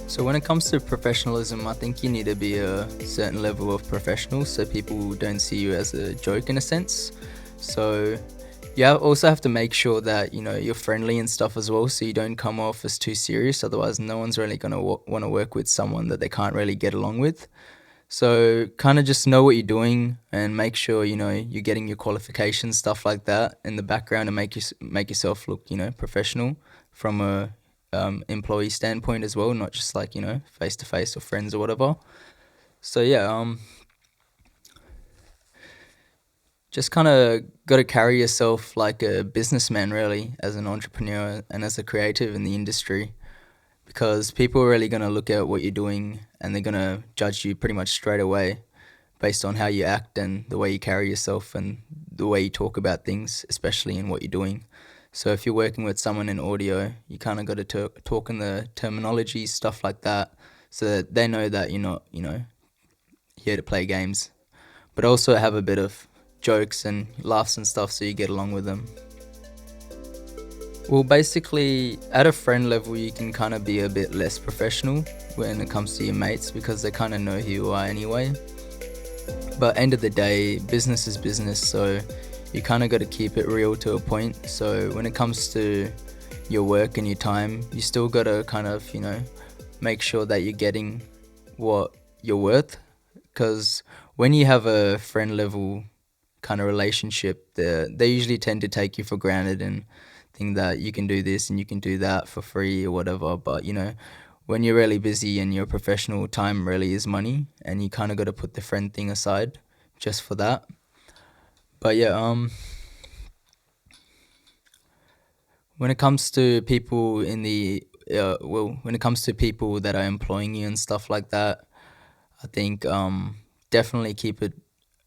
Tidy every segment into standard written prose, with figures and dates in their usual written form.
So when it comes to professionalism, I think you need to be a certain level of professional so people don't see you as a joke in a sense. So also have to make sure that, you're friendly and stuff as well so you don't come off as too serious. Otherwise, no one's really going to want to work with someone that they can't really get along with. So kind of just know what you're doing and make sure, you're getting your qualifications, stuff like that in the background and make yourself look, professional from a employee standpoint as well, not just like, face to face or friends or whatever. So just kind of got to carry yourself like a businessman really, as an entrepreneur and as a creative in the industry, because people are really going to look at what you're doing and they're going to judge you pretty much straight away based on how you act and the way you carry yourself and the way you talk about things, especially in what you're doing. So if you're working with someone in audio, you kind of got to talk in the terminology, stuff like that, so that they know that you're not, here to play games, but also have a bit of jokes and laughs and stuff so you get along with them. Well, basically, at a friend level, you can kind of be a bit less professional when it comes to your mates because they kind of know who you are anyway. But end of the day, business is business, so you kind of got to keep it real to a point. So when it comes to your work and your time, you still got to kind of, make sure that you're getting what you're worth. Because when you have a friend level kind of relationship, they usually tend to take you for granted and think that you can do this and you can do that for free or whatever. But, when you're really busy and your professional time really is money, and you kind of got to put the friend thing aside just for that. But when it comes to people in the when it comes to people that are employing you and stuff like that, I think definitely keep it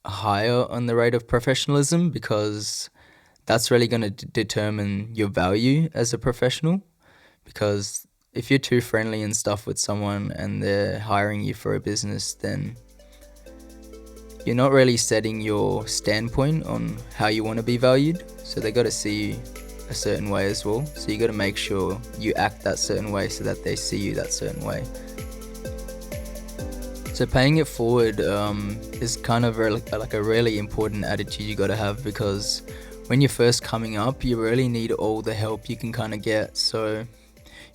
higher on the rate of professionalism, because that's really going to determine your value as a professional. Because if you're too friendly and stuff with someone and they're hiring you for a business, then you're not really setting your standpoint on how you want to be valued. So they got to see you a certain way as well. So you got to make sure you act that certain way so that they see you that certain way. So paying it forward is kind of like a really important attitude you got to have, because when you're first coming up, you really need all the help you can kind of get. So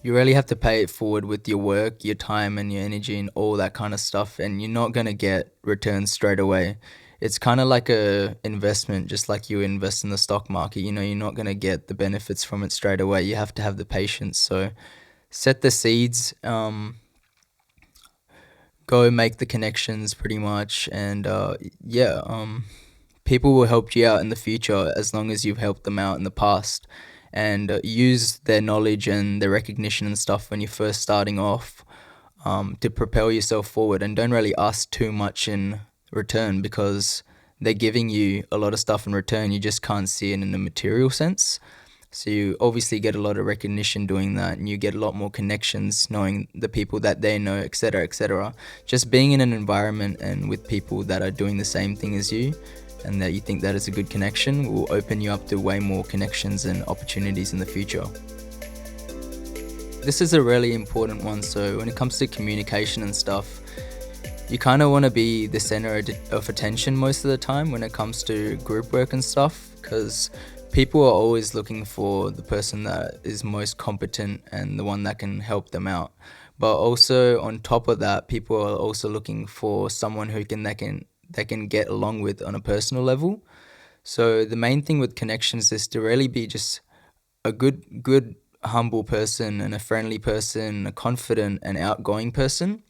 you really have to pay it forward with your work, your time and your energy and all that kind of stuff, and you're not going to get returns straight away. It's kind of like a investment, just like you invest in the stock market. You're not going to get the benefits from it straight away. You have to have the patience. So set the seeds, go make the connections pretty much, and people will help you out in the future as long as you've helped them out in the past. And use their knowledge and their recognition and stuff when you're first starting off, to propel yourself forward, and don't really ask too much in return, because they're giving you a lot of stuff in return. You just can't see it in a material sense. So you obviously get a lot of recognition doing that, and you get a lot more connections knowing the people that they know, etc., etc. Just being in an environment and with people that are doing the same thing as you, and that you think that is a good connection, will open you up to way more connections and opportunities in the future. This is a really important one. So when it comes to communication and stuff, you kind of want to be the center of attention most of the time when it comes to group work and stuff, because people are always looking for the person that is most competent and the one that can help them out. But also on top of that, people are also looking for someone who they can get along with on a personal level. So the main thing with connections is to really be just a good humble person and a friendly person, a confident and outgoing person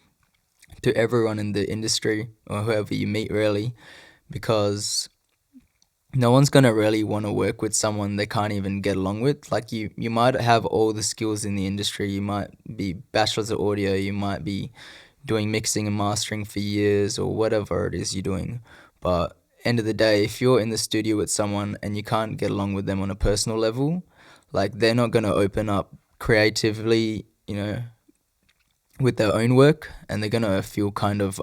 to everyone in the industry or whoever you meet, really, because no one's going to really want to work with someone they can't even get along with. Like you might have all the skills in the industry. You might be bachelor's of audio. You might be doing mixing and mastering for years or whatever it is you're doing. But end of the day, if you're in the studio with someone and you can't get along with them on a personal level, like they're not going to open up creatively, with their own work, and they're going to feel kind of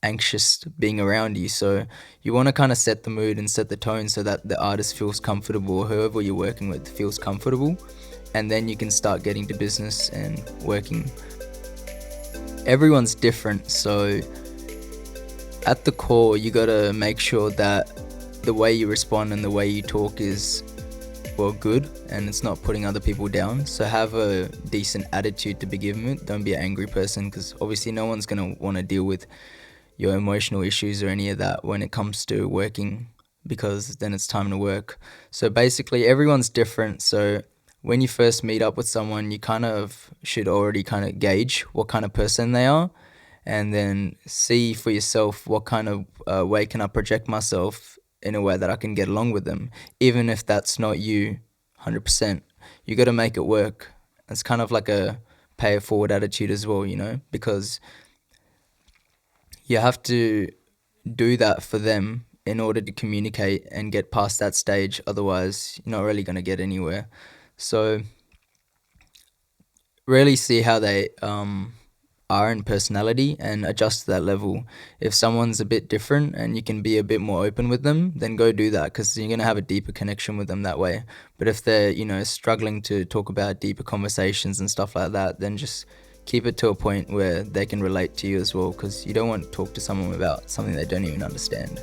anxious being around you. So you want to kind of set the mood and set the tone so that the artist feels comfortable, or whoever you're working with feels comfortable, and then you can start getting to business and working. everyone's different, so at the core you gotta make sure that the way you respond and the way you talk is, well, good, and it's not putting other people down. So have a decent attitude to begin with. Don't be an angry person, because obviously no one's gonna want to deal with your emotional issues or any of that when it comes to working, because then it's time to work. So basically everyone's different, so when you first meet up with someone, you kind of should already kind of gauge what kind of person they are, and then see for yourself what kind of way can I project myself in a way that I can get along with them, even if that's not you 100%. You got to make it work. It's kind of like a pay it forward attitude as well, because you have to do that for them in order to communicate and get past that stage. Otherwise, you're not really going to get anywhere. So really see how they are in personality and adjust to that level. If someone's a bit different and you can be a bit more open with them, then go do that, because you're going to have a deeper connection with them that way. But if they're, struggling to talk about deeper conversations and stuff like that, then just keep it to a point where they can relate to you as well, because you don't want to talk to someone about something they don't even understand.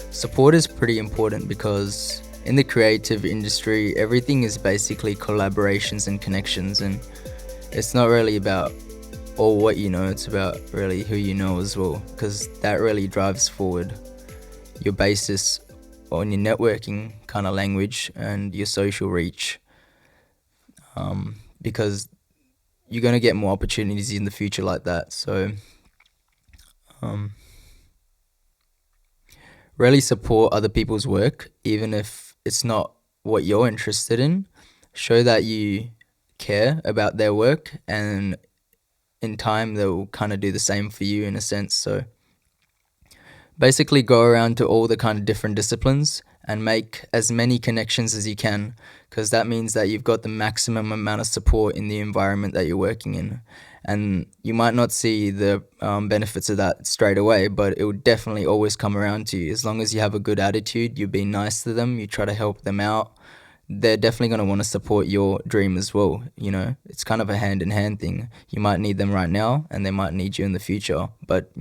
Support is pretty important, because in the creative industry, everything is basically collaborations and connections, and it's not really about all what you know, it's about really who you know as well, because that really drives forward your basis on your networking kind of language and your social reach, because you're going to get more opportunities in the future like that. So really support other people's work, even if it's not what you're interested in. Show that you care about their work, and in time they'll kind of do the same for you in a sense. So basically go around to all the kind of different disciplines and make as many connections as you can, because that means that you've got the maximum amount of support in the environment that you're working in. And you might not see the benefits of that straight away, but it will definitely always come around to you. As long as you have a good attitude, you be nice to them, you try to help them out, they're definitely going to want to support your dream as well. It's kind of a hand-in-hand thing. You might need them right now and they might need you in the future, but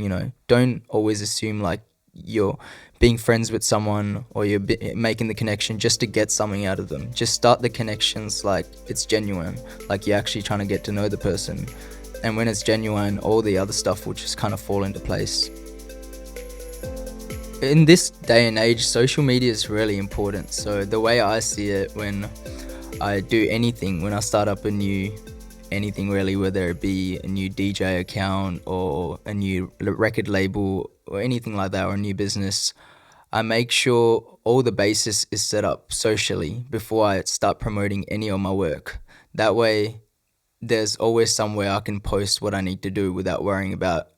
don't always assume like you're being friends with someone or you're making the connection just to get something out of them. Just start the connections like it's genuine, like you're actually trying to get to know the person, and when it's genuine, all the other stuff will just kind of fall into place. In this day and age, social media is really important. So the way I see it, when I do anything, when I start up anything really, whether it be a new DJ account or a new record label or anything like that, or a new business, I make sure all the basis is set up socially before I start promoting any of my work. That way there's always somewhere I can post what I need to do without worrying about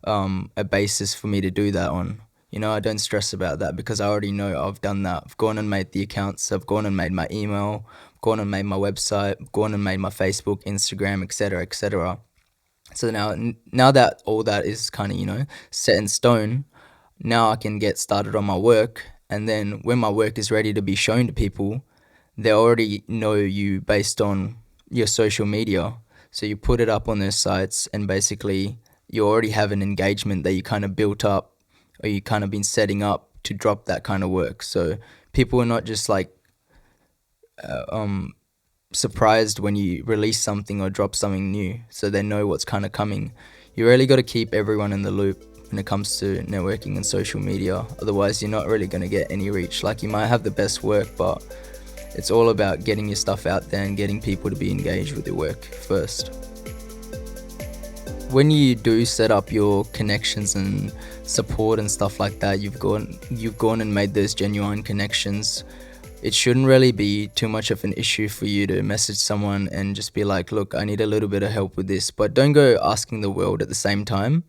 a basis for me to do that on. I don't stress about that, because I already know I've done that. I've gone and made the accounts, I've gone and made my email, I've gone and made my website, I've gone and made my Facebook, Instagram, etc., etc. So now that all that is kind of, set in stone, now I can get started on my work, and then when my work is ready to be shown to people, they already know you based on your social media. So you put it up on their sites, and basically you already have an engagement that you kind of built up, or you kind of been setting up to drop that kind of work. So people are not just like surprised when you release something or drop something new, so they know what's kind of coming. You really got to keep everyone in the loop when it comes to networking and social media. Otherwise, you're not really going to get any reach. Like, you might have the best work, but it's all about getting your stuff out there and getting people to be engaged with your work first. When you do set up your connections and support and stuff like that, you've gone and made those genuine connections, it shouldn't really be too much of an issue for you to message someone and just be like, look, I need a little bit of help with this. But don't go asking the world at the same time.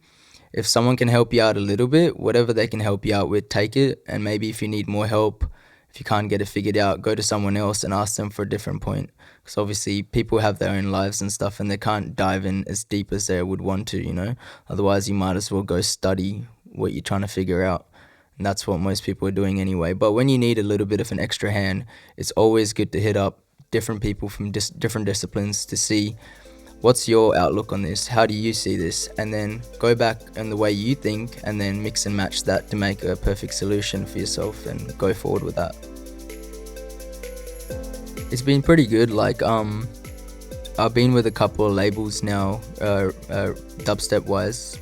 If someone can help you out a little bit, whatever they can help you out with, take it. And maybe if you need more help, if you can't get it figured out, go to someone else and ask them for a different point. Because obviously people have their own lives and stuff, and they can't dive in as deep as they would want to, Otherwise you might as well go study what you're trying to figure out. And that's what most people are doing anyway. But when you need a little bit of an extra hand, it's always good to hit up different people from different disciplines to see what's your outlook on this? How do you see this? And then go back on the way you think, and then mix and match that to make a perfect solution for yourself and go forward with that. It's been pretty good. Like, I've been with a couple of labels now, dubstep wise,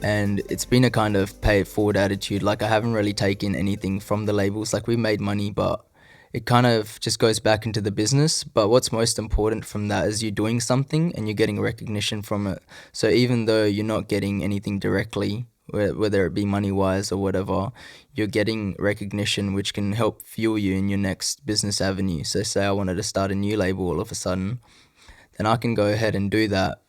and it's been a kind of pay it forward attitude. Like, I haven't really taken anything from the labels. Like, we made money, but it kind of just goes back into the business. But what's most important from that is you're doing something and you're getting recognition from it. So even though you're not getting anything directly, whether it be money wise or whatever, you're getting recognition which can help fuel you in your next business avenue. So say I wanted to start a new label all of a sudden, then I can go ahead and do that,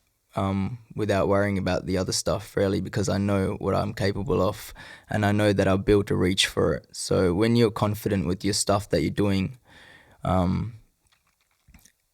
without worrying about the other stuff, really, because I know what I'm capable of, and I know that I've built a reach for it. So when you're confident with your stuff that you're doing, um,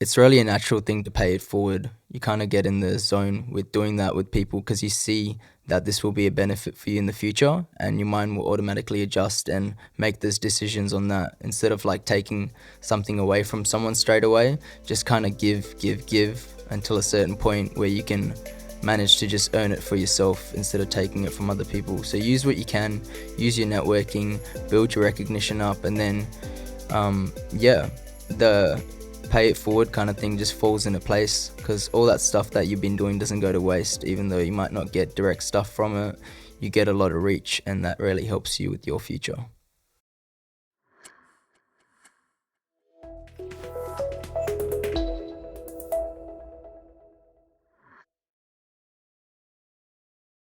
it's really a natural thing to pay it forward. You kind of get in the zone with doing that with people because you see that this will be a benefit for you in the future, and your mind will automatically adjust and make those decisions on that instead of like taking something away from someone straight away. Just kind of give until a certain point where you can manage to just earn it for yourself instead of taking it from other people. So use what you can, use your networking, build your recognition up, and then the pay it forward kind of thing just falls into place, because all that stuff that you've been doing doesn't go to waste. Even though you might not get direct stuff from it, you get a lot of reach, and that really helps you with your future.